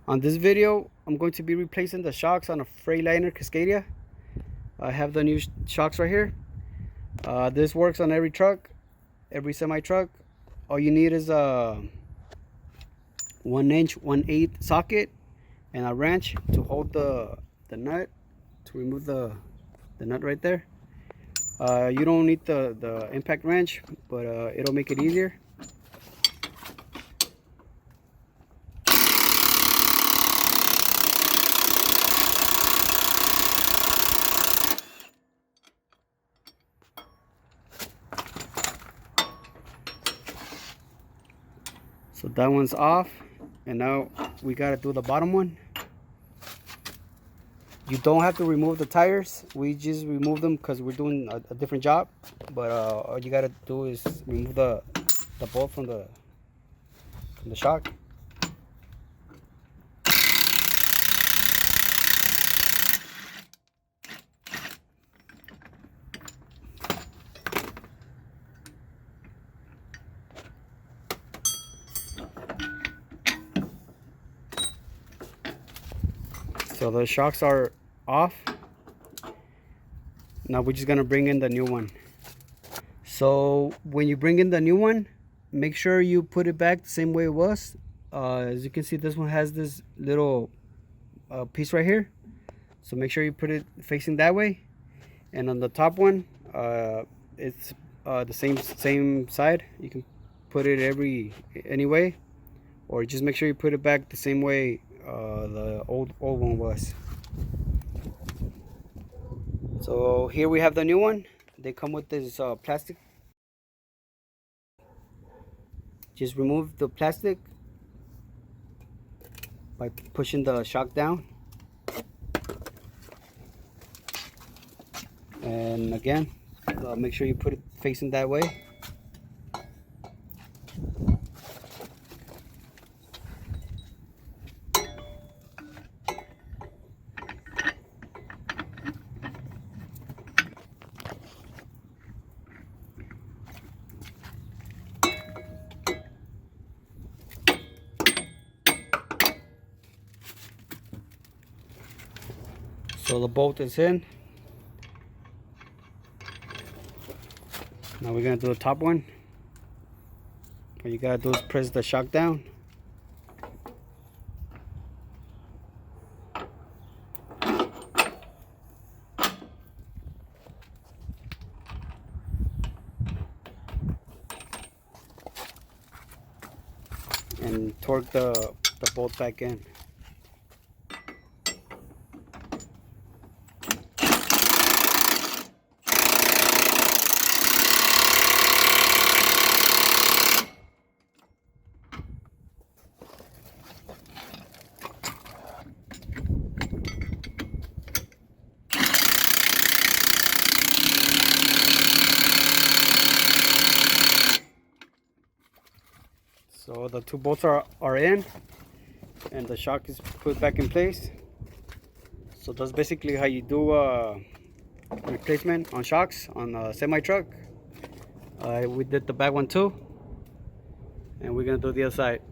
On this video, I'm going to be replacing the shocks on a Freightliner Cascadia. I have the new shocks right here. This works on every truck, every semi truck. All you need is a 1" 1/8 socket and a wrench to hold the nut, to remove the nut right there. You don't need the impact wrench, but it'll make it easier. So that one's off, and now we gotta do the bottom one. You don't have to remove the tires. We just remove them because we're doing a different job. But all you gotta do is remove the bolt from the shock. So the shocks are off. Now we're just gonna bring in the new one. So when you bring in the new one, make sure you put it back the same way it was. As you can see, this one has this little piece right here. So make sure you put it facing that way. And on the top one, it's the same side. You can put it any way, or just make sure you put it back the same way the old one was. So here we have the new one. They come with this plastic. Just remove the plastic by pushing the shock down, and again, make sure you put it facing that way. So the bolt is in. Now we're gonna do the top one. All you gotta do is press the shock down. And torque the bolt back in. So the two bolts are in, and the shock is put back in place. So that's basically how you do replacement on shocks on a semi truck. We did the back one too, and we're gonna do the other side.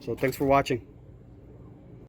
So thanks for watching.